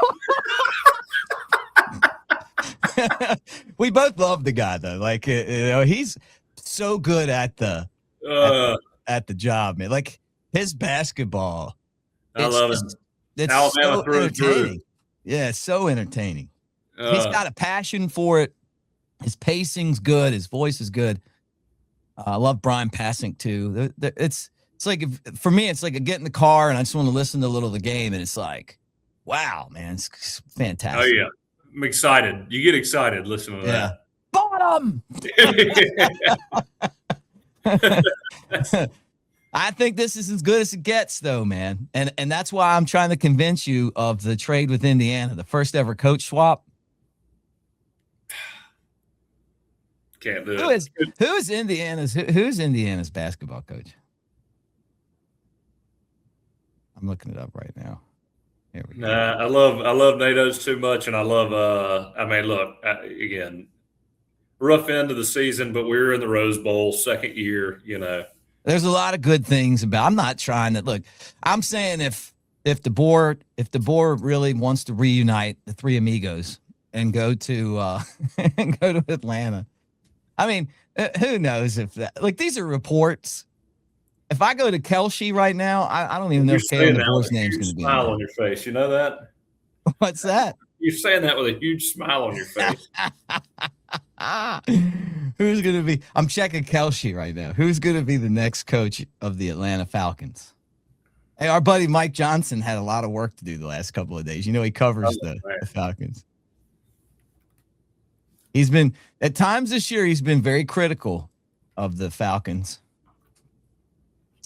A: We both love the guy though. Like, he's so good at the job, man. Like, his basketball.
B: I love it.
A: It's
B: Alabama
A: so
B: through and through.
A: entertaining. Yeah, it's so entertaining. He's got a passion for it. His pacing's good. His voice is good. I love Brian Passink too. It's like, for me, it's like I get in the car and I just want to listen to a little of the game, and it's like, wow, man, it's fantastic.
B: Oh yeah, I'm excited. You get excited listening to that.
A: Bottom. I think this is as good as it gets, though, man. And that's why I'm trying to convince you of the trade with Indiana, the first ever coach swap.
B: Can't do it.
A: Who's Indiana's basketball coach? I'm looking it up right now. Here we go.
B: I love Nate Oates too much, and I love. Again, rough end of the season, but we were in the Rose Bowl, second year.
A: There's a lot of good things about. I'm not trying to look. I'm saying if DeBoer really wants to reunite the three amigos and go to Atlanta. I mean, who knows if that, like, these are reports. If I go to Kelce right now, I don't even know if Kalin DeBoer's name's going to be
B: smile on your face. You know that?
A: What's that?
B: You're saying that with a huge smile on your face.
A: Who's going to be? I'm checking Kelce right now. Who's going to be the next coach of the Atlanta Falcons? Hey, our buddy Mike Johnson had a lot of work to do the last couple of days. You know, he covers the Falcons. He's been, at times this year, he's been very critical of the Falcons.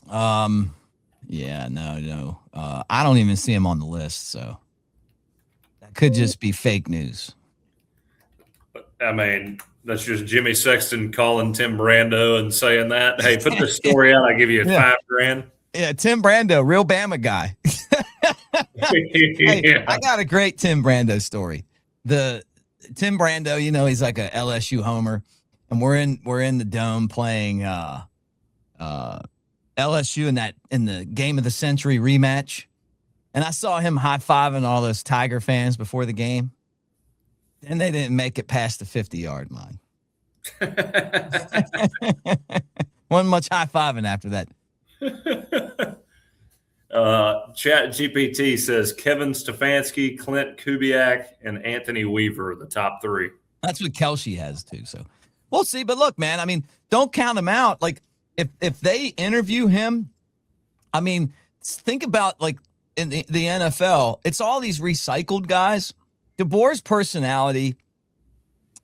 A: Yeah, no. I don't even see him on the list, so that could just be fake news.
B: I mean, that's just Jimmy Sexton calling Tim Brando and saying that, hey, put this story out, I give you $5,000.
A: Yeah, Tim Brando, real Bama guy. Hey,
B: Yeah.
A: I got a great Tim Brando story. The Tim Brando, you know, he's like a LSU homer, and we're in the dome playing LSU in the game of the century rematch, and I saw him high-fiving all those Tiger fans before the game, and they didn't make it past the 50-yard line. Wasn't much high-fiving after that.
B: Chat GPT says Kevin Stefanski, Clint Kubiak, and Anthony Weaver are the top three.
A: That's what Kelce has too. So we'll see. But look, man, I mean, don't count him out. Like if they interview him, I mean, think about like in the NFL, it's all these recycled guys. DeBoer's personality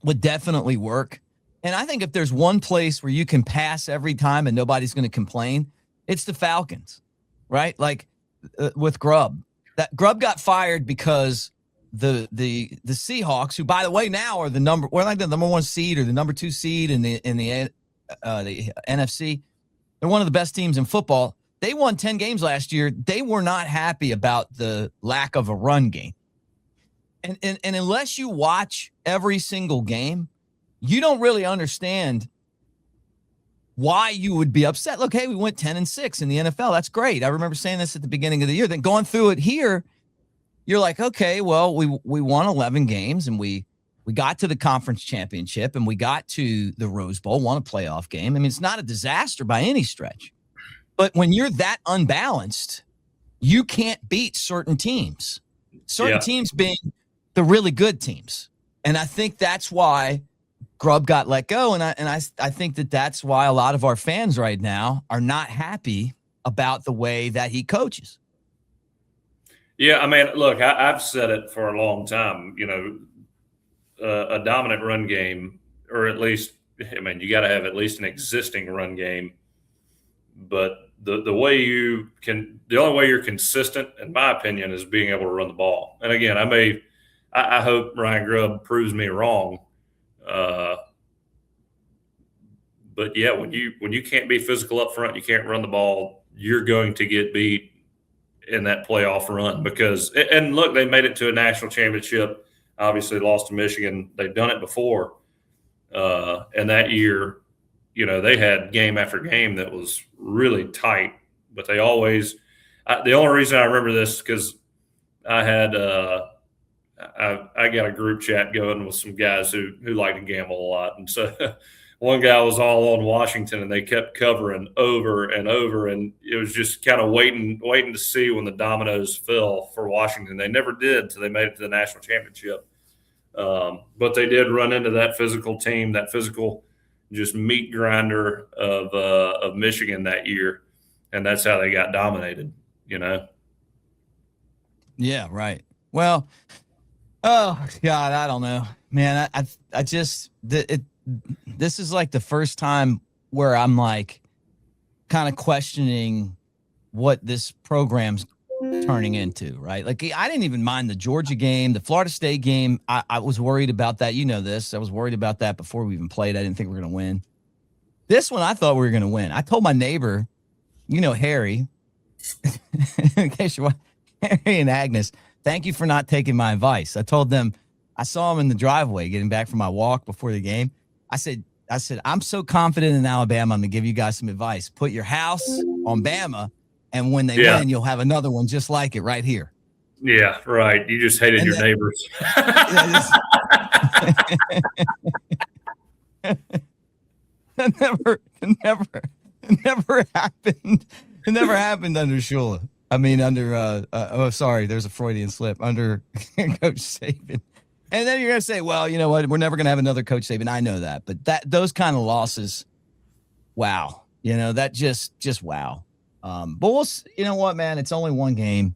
A: would definitely work. And I think if there's one place where you can pass every time and nobody's going to complain, it's the Falcons, right? Like with Grubb. That Grubb got fired because the Seahawks, who by the way now are the number 1 seed or the number 2 seed in the NFC. They're one of the best teams in football. They won 10 games last year. They were not happy about the lack of a run game. And unless you watch every single game, you don't really understand why you would be upset. Look, hey, we went 10-6 in the NFL. That's great. I remember saying this at the beginning of the year. Then going through it here, you're like, okay, well, we won 11 games and we got to the conference championship and we got to the Rose Bowl, won a playoff game. I mean, it's not a disaster by any stretch. But when you're that unbalanced, you can't beat certain teams. Certain teams being the really good teams. And I think that's why Grubb got let go, and I think that's why a lot of our fans right now are not happy about the way that he coaches.
B: Yeah, I mean, look, I've said it for a long time. You know, a dominant run game, or at least, I mean, you got to have at least an existing run game. But the only way you're consistent, in my opinion, is being able to run the ball. And again, I hope Ryan Grubb proves me wrong. But yeah, when you can't be physical up front, you can't run the ball, you're going to get beat in that playoff run because, and look, they made it to a national championship, obviously lost to Michigan. They've done it before. And that year, you know, they had game after game that was really tight, but they always, the only reason I remember this because I had, I got a group chat going with some guys who like to gamble a lot. And so one guy was all on Washington and they kept covering over and over. And it was just kind of waiting to see when the dominoes fell for Washington. They never did until they made it to the national championship. But they did run into that physical team, that physical just meat grinder of Michigan that year. And that's how they got dominated, you know?
A: Yeah, right. Well, oh God, I don't know, man. I just this is like the first time where I'm like kind of questioning what this program's turning into, right? Like I didn't even mind the Georgia game, the Florida State game. I was worried about that. You know this. I was worried about that before we even played. I didn't think we were going to win. This one, I thought we were going to win. I told my neighbor, you know, Harry, in case you're Harry and Agnes, thank you for not taking my advice. I told them, I saw him in the driveway getting back from my walk before the game. I said, I'm so confident in Alabama. I'm going to give you guys some advice. Put your house on Bama, and when they win, you'll have another one just like it right here.
B: Yeah, right. You just hated your neighbors.
A: It never happened. It never happened under Shula. I mean, under sorry, there's a Freudian slip under Coach Saban. And then you're gonna say, well, you know what? We're never gonna have another Coach Saban. I know that, but those kind of losses, wow, that just wow. But you know what, man? It's only one game.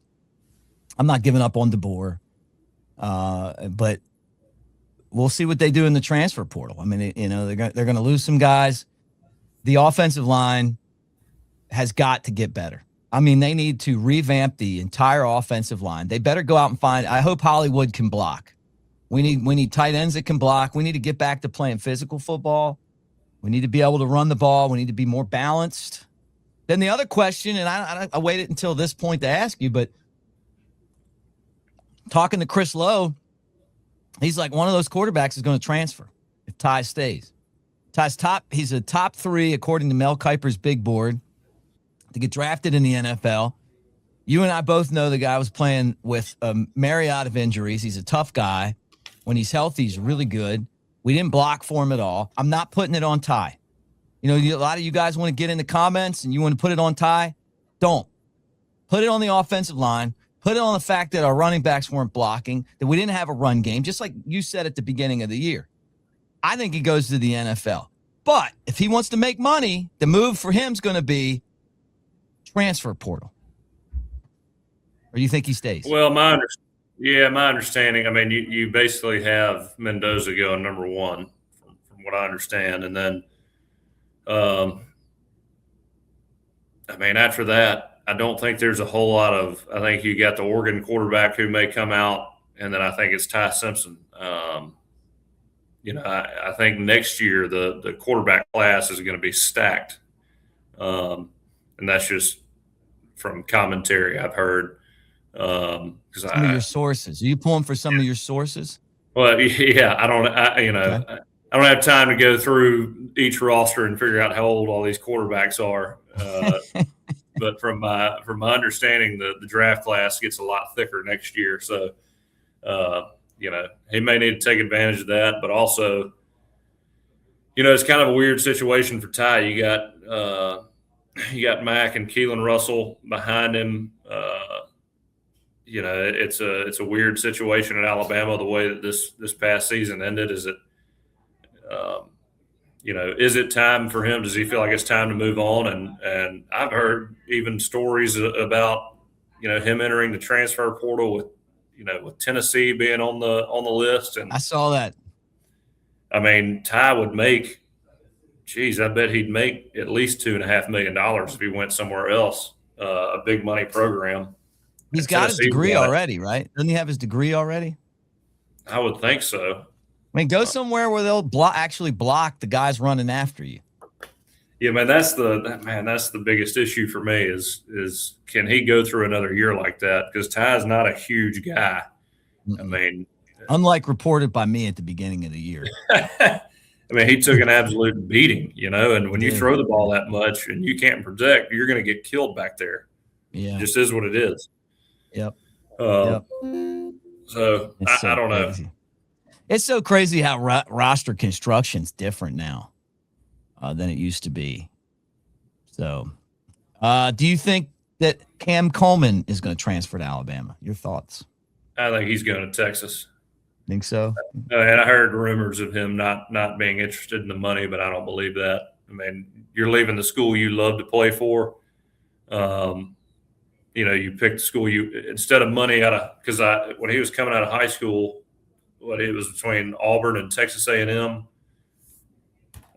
A: I'm not giving up on DeBoer, but we'll see what they do in the transfer portal. I mean, they're going to lose some guys. The offensive line has got to get better. I mean, they need to revamp the entire offensive line. They better go out and find. I hope Hollywood can block. We need tight ends that can block. We need to get back to playing physical football. We need to be able to run the ball. We need to be more balanced. Then the other question, and I waited until this point to ask you, but talking to Chris Lowe, he's like, one of those quarterbacks is going to transfer if Ty stays. He's a top 3, according to Mel Kiper's big board, to get drafted in the NFL. You and I both know the guy was playing with a myriad of injuries. He's a tough guy. When he's healthy, he's really good. We didn't block for him at all. I'm not putting it on Ty. A lot of you guys want to get in the comments and you want to put it on Ty. Don't. Put it on the offensive line. Put it on the fact that our running backs weren't blocking, that we didn't have a run game, just like you said at the beginning of the year. I think he goes to the NFL. But if he wants to make money, the move for him is going to be transfer portal. Or you think he stays?
B: Well, my understanding, I mean, you basically have Mendoza going number 1, from what I understand. And then, I mean, after that, I don't think there's a whole lot of – I think you got the Oregon quarterback who may come out, and then I think it's Ty Simpson. I think next year the quarterback class is going to be stacked. And that's just from commentary I've heard.
A: Some of your sources. Are you pulling for some of your sources?
B: Well, yeah, I don't have time to go through each roster and figure out how old all these quarterbacks are. But from my understanding, the draft class gets a lot thicker next year. So, he may need to take advantage of that. But also, it's kind of a weird situation for Ty. You got Mack and Keelan Russell behind him. It's a weird situation in Alabama. The way that this past season ended, is it time for him? Does he feel like it's time to move on? And I've heard even stories about him entering the transfer portal with Tennessee being on the list. And
A: I saw that.
B: I mean, Ty would make, I bet he'd make at least $2.5 million if he went somewhere else, a big money program.
A: He's got his degree already, right? Doesn't he have his degree already?
B: I would think so.
A: I mean, go somewhere where they'll actually block the guys running after you.
B: Yeah, man, that's the biggest issue for me is can he go through another year like that? Because Ty's not a huge guy. I mean,
A: unlike reported by me at the beginning of the year.
B: I mean, he took an absolute beating, and when you throw the ball that much and you can't protect, you're going to get killed back there.
A: Yeah,
B: it just is what it is.
A: Yep.
B: So I don't know.
A: It's so crazy how roster construction's different now than it used to be. So, do you think that Cam Coleman is going to transfer to Alabama? Your thoughts?
B: I think he's going to Texas.
A: Think so?
B: And I heard rumors of him not being interested in the money, but I don't believe that. I mean, you're leaving the school you love to play for. You picked the school instead of money because when he was coming out of high school, it was between Auburn and Texas A&M.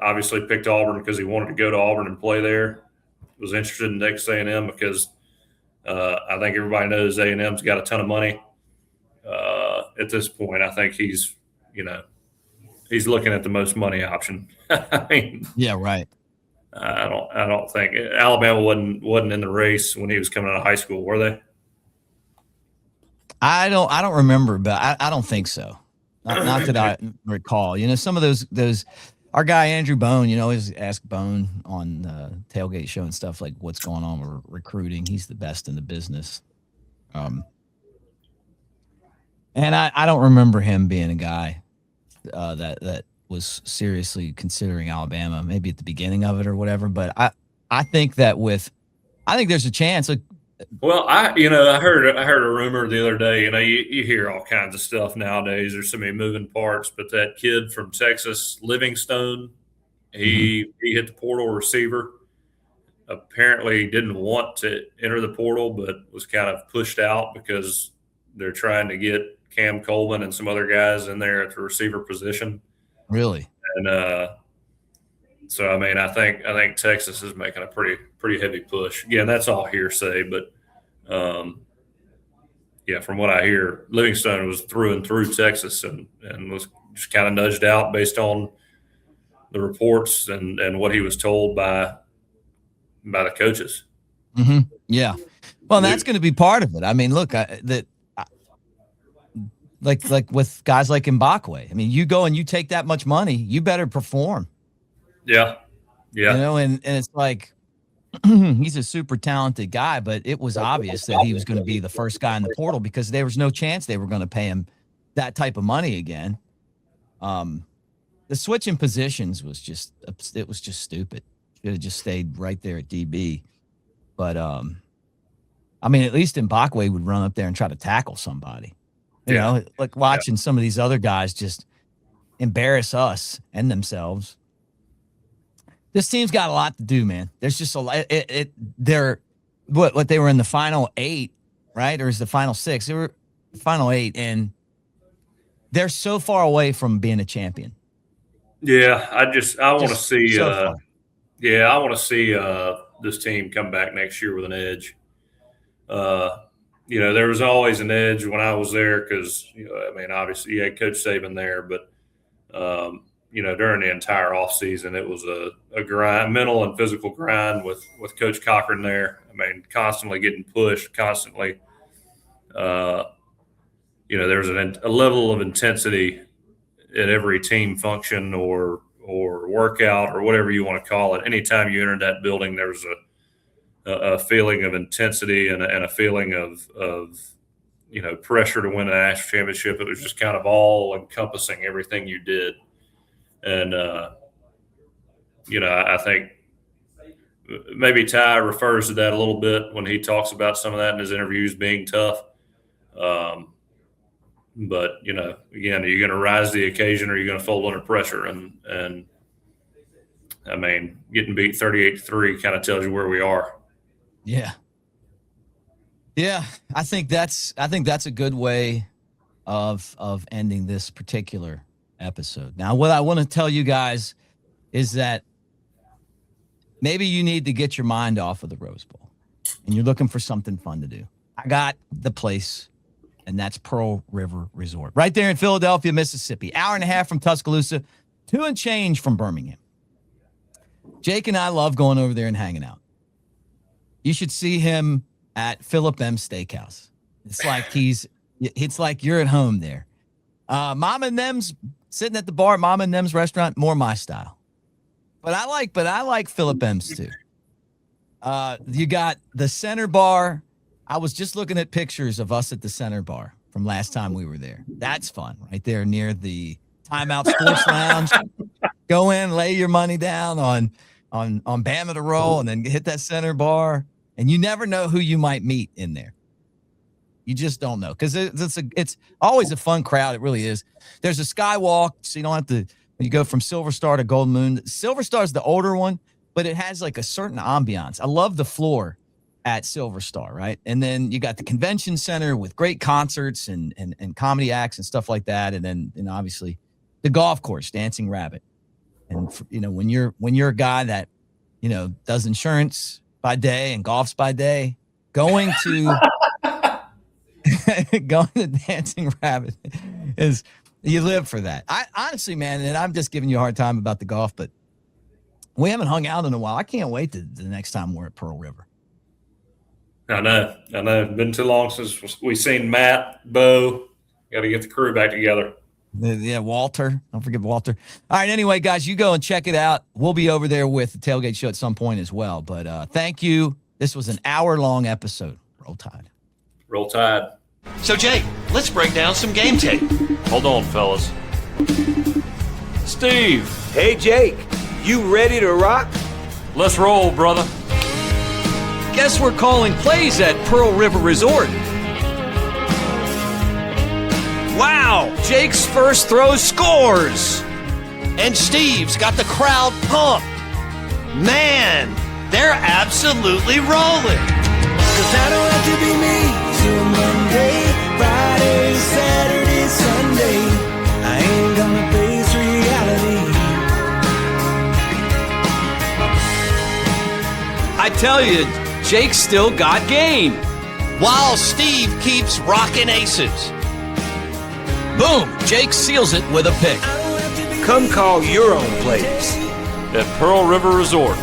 B: Obviously picked Auburn because he wanted to go to Auburn and play there. Was interested in Texas A&M because I think everybody knows A&M's got a ton of money. At this point, I think he's looking at the most money option. I mean,
A: yeah, right.
B: I don't think Alabama wasn't in the race when he was coming out of high school, were they?
A: I don't remember, but I don't think so. Not that I recall. Some of those. Our guy Andrew Bone, always ask Bone on the Tailgate Show and stuff like what's going on with recruiting. He's the best in the business. And I don't remember him being a guy that was seriously considering Alabama, maybe at the beginning of it or whatever. But I think that I think there's a chance. Look,
B: Well, I heard a rumor the other day. You hear all kinds of stuff nowadays. There's so many moving parts. But that kid from Texas, Livingstone, he hit the portal receiver. Apparently, didn't want to enter the portal, but was kind of pushed out because they're trying to get Cam Coleman and some other guys in there at the receiver position.
A: Really?
B: And so, I mean, I think Texas is making a pretty heavy push. Again, that's all hearsay, but yeah, from what I hear, Livingstone was through and through Texas and was just kind of nudged out based on the reports and what he was told by the coaches.
A: Mm-hmm. Yeah. Well, that's going to be part of it. I mean, look, like with guys like Mbakwe, I mean, you go and you take that much money, you better perform.
B: Yeah.
A: You know, and it's like he's a super talented guy, but it was obvious that he was going to be the first guy in the portal because there was no chance they were going to pay him that type of money again. The switch in positions was just stupid. Should have just stayed right there at DB. But I mean, at least Mbakwe would run up there and try to tackle somebody. You know, like watching some of these other guys just embarrass us and themselves. This team's got a lot to do, man. There's just a lot. They're what they were in the final 8, right? Or is the final 6? They were the final 8, and they're so far away from being a champion.
B: Yeah, I want to see.
A: So
B: I want to see this team come back next year with an edge. You know, there was always an edge when I was there because, I mean, obviously you had Coach Saban there, but, during the entire offseason, it was a grind, mental and physical grind with Coach Cochran there. I mean, constantly getting pushed, constantly. There was a level of intensity at every team function or workout or whatever you want to call it. Anytime you entered that building, there was a feeling of intensity and a feeling of pressure to win a national championship. It was just kind of all encompassing everything you did. And, I think maybe Ty refers to that a little bit when he talks about some of that in his interviews being tough. But, again, are you going to rise to the occasion or are you going to fold under pressure? And I mean, getting beat 38-3 kind of tells you where we are.
A: Yeah. Yeah. I think that's a good way of ending this particular episode. Now, what I want to tell you guys is that maybe you need to get your mind off of the Rose Bowl and you're looking for something fun to do. I got the place, and that's Pearl River Resort right there in Philadelphia, Mississippi. Hour and a half from Tuscaloosa, 2 and change from Birmingham. Jake and I love going over there and hanging out. You should see him at Philip M. Steakhouse. It's like you're at home there. Mom and them's sitting at the bar, Mom and them's restaurant, more my style. But I like Philip M's too. You got the Center Bar. I was just looking at pictures of us at the Center Bar from last time we were there. That's fun, right there near the Timeout Sports Lounge. Go in, lay your money down on Bama to roll, and then hit that Center Bar. And you never know who you might meet in there. You just don't know because it's always a fun crowd. It really is. There's a skywalk, so you don't have to. You go from Silver Star to Golden Moon. Silver Star is the older one, but it has like a certain ambiance. I love the floor at Silver Star, right? And then you got the convention center with great concerts and comedy acts and stuff like that. And then obviously the golf course, Dancing Rabbit. And when you're a guy that does insurance by day and golfs by day, going to Dancing Rabbit is you live for that. I honestly, man, and I'm just giving you a hard time about the golf, but we haven't hung out in a while. I can't wait to the next time we're at Pearl River.
B: I know. It's been too long since we've seen Matt, Bo. Got to get the crew back together.
A: Yeah, Walter. Don't forget Walter. All right, anyway, guys, you go and check it out. We'll be over there with the Tailgate Show at some point as well. But thank you. This was an hour-long episode. Roll Tide.
B: Roll Tide.
E: So, Jake, let's break down some game tape.
C: Hold on, fellas. Steve,
F: Hey, Jake, you ready to rock?
C: let's roll, brother.
F: Guess we're calling plays at Pearl River Resort. Wow, Jake's first throw scores.
E: And Steve's got the crowd pumped. Man, they're absolutely rolling.
G: 'Cause I don't have to be me till Monday, Friday, Saturday, Sunday. I ain't gonna face reality.
F: I tell you, Jake's still got game.
E: While Steve keeps rocking aces.
A: Boom! Jake seals it with a pick.
F: Come call your own plays.
C: At Pearl River Resort.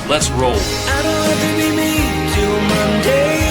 C: Let's roll.
G: I don't have to be me till Monday,